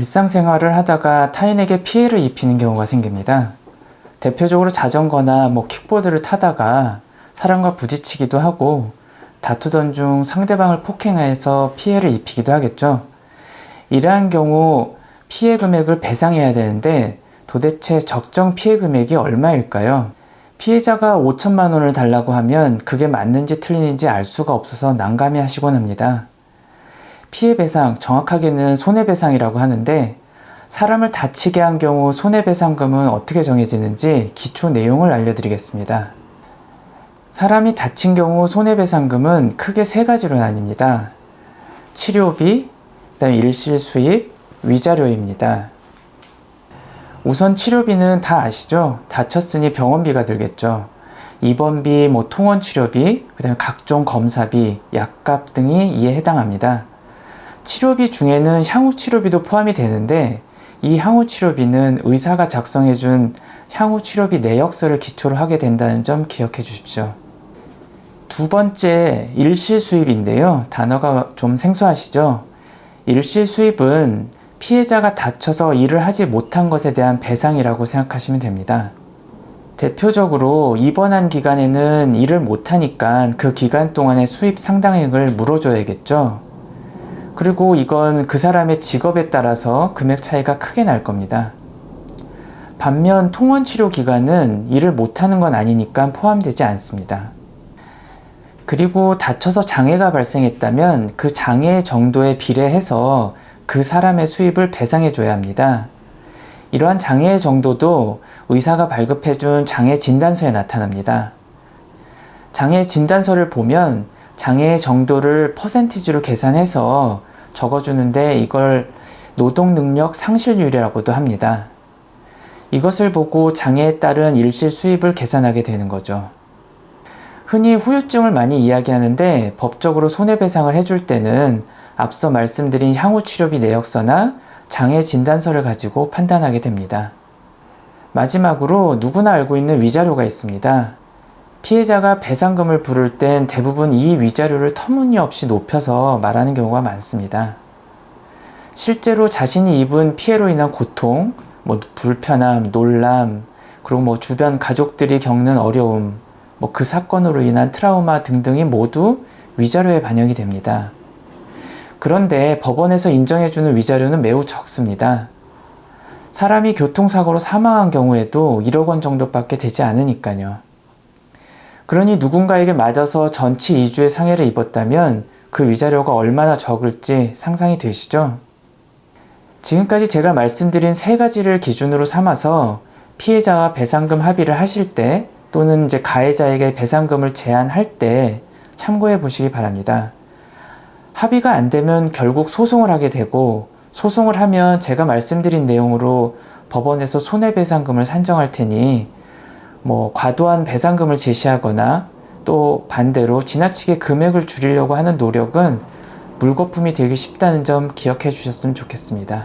일상생활을 하다가 타인에게 피해를 입히는 경우가 생깁니다. 대표적으로 자전거나 킥보드를 타다가 사람과 부딪히기도 하고 다투던 중 상대방을 폭행해서 피해를 입히기도 하겠죠. 이러한 경우 피해 금액을 배상해야 되는데 도대체 적정 피해 금액이 얼마일까요? 피해자가 5천만 원을 달라고 하면 그게 맞는지 틀리는지 알 수가 없어서 난감해 하시곤 합니다. 피해 배상, 정확하게는 손해배상이라고 하는데 사람을 다치게 한 경우 손해배상금은 어떻게 정해지는지 기초 내용을 알려드리겠습니다. 사람이 다친 경우 손해배상금은 크게 세 가지로 나뉩니다. 치료비, 그다음에 일실수입, 위자료입니다. 우선 치료비는 다 아시죠? 다쳤으니 병원비가 들겠죠. 입원비, 통원치료비, 그다음에 각종 검사비, 약값 등이 이에 해당합니다. 치료비 중에는 향후치료비도 포함이 되는데 이 향후치료비는 의사가 작성해준 향후치료비 내역서를 기초로 하게 된다는 점 기억해 주십시오. 두 번째, 일실수입인데요. 단어가 좀 생소하시죠? 일실수입은 피해자가 다쳐서 일을 하지 못한 것에 대한 배상이라고 생각하시면 됩니다. 대표적으로 입원한 기간에는 일을 못하니까 그 기간 동안의 수입 상당액을 물어줘야겠죠. 그리고 이건 그 사람의 직업에 따라서 금액 차이가 크게 날 겁니다. 반면 통원치료 기간은 일을 못하는 건 아니니까 포함되지 않습니다. 그리고 다쳐서 장애가 발생했다면 그 장애 정도에 비례해서 그 사람의 수입을 배상해줘야 합니다. 이러한 장애의 정도도 의사가 발급해준 장애 진단서에 나타납니다. 장애 진단서를 보면 장애의 정도를 퍼센티지로 계산해서 적어주는데 이걸 노동능력 상실률이라고도 합니다. 이것을 보고 장애에 따른 일실 수입을 계산하게 되는 거죠. 흔히 후유증을 많이 이야기하는데 법적으로 손해배상을 해줄 때는 앞서 말씀드린 향후치료비 내역서나 장애 진단서를 가지고 판단하게 됩니다. 마지막으로 누구나 알고 있는 위자료가 있습니다. 피해자가 배상금을 부를 땐 대부분 이 위자료를 터무니없이 높여서 말하는 경우가 많습니다. 실제로 자신이 입은 피해로 인한 고통, 불편함, 놀람, 그리고 주변 가족들이 겪는 어려움, 그 사건으로 인한 트라우마 등등이 모두 위자료에 반영이 됩니다. 그런데 법원에서 인정해주는 위자료는 매우 적습니다. 사람이 교통사고로 사망한 경우에도 1억 원 정도밖에 되지 않으니까요. 그러니 누군가에게 맞아서 전치 2주의 상해를 입었다면 그 위자료가 얼마나 적을지 상상이 되시죠? 지금까지 제가 말씀드린 세 가지를 기준으로 삼아서 피해자와 배상금 합의를 하실 때 또는 가해자에게 배상금을 제한할 때 참고해 보시기 바랍니다. 합의가 안 되면 결국 소송을 하게 되고 소송을 하면 제가 말씀드린 내용으로 법원에서 손해배상금을 산정할 테니 과도한 배상금을 제시하거나 또 반대로 지나치게 금액을 줄이려고 하는 노력은 물거품이 되기 쉽다는 점 기억해 주셨으면 좋겠습니다.